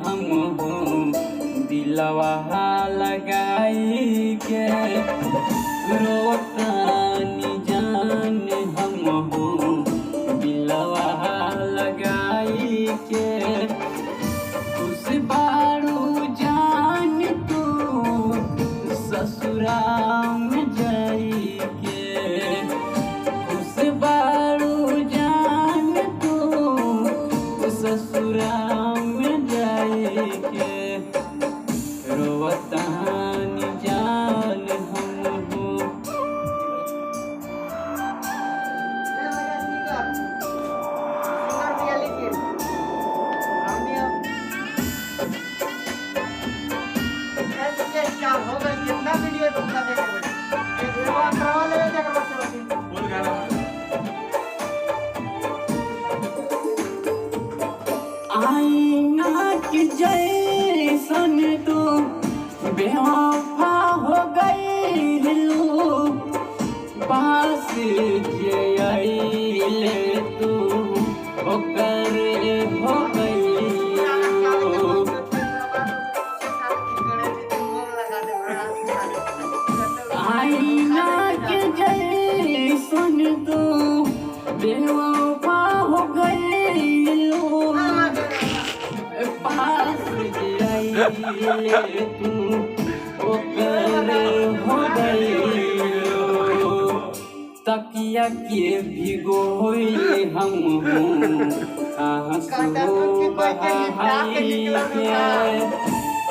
हम हो दिलवा लगाई के रोतानी जान हम हो दिलवा लगाई के उस बारू जान तू ससुराल में जाई के उस बारू जान तू ससुराल में जाई के रोतानी जान हम हो। कितना वीडियो बनता है एक बार करवा ले जाकर बच्चे बोल गाना आईना की जैसन तू बेवफा हो गई पास जे आइले तू ओकर हो गई आईना के जैसन तू बेवफा हो गई पास जाइले तू ओकर हो गई तकिया के भिगोइले हम आंसू बहाई के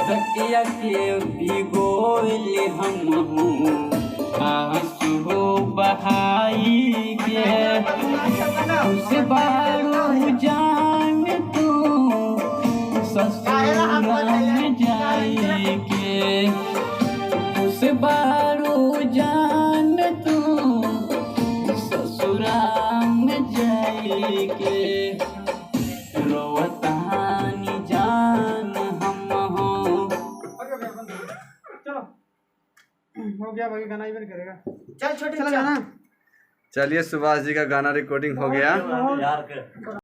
तकिया के भिगोइले हम आंसू बहाई के उस बारू जान तू ससुराल में जाई के उस बारू जान तू ससुराल में जाई के रोतानी जान हम हो। चलो हो गया बाकी गाना ही बन करेगा चल छोटे चला गाना। चलिए सुभाष जी का गाना रिकॉर्डिंग हो गया।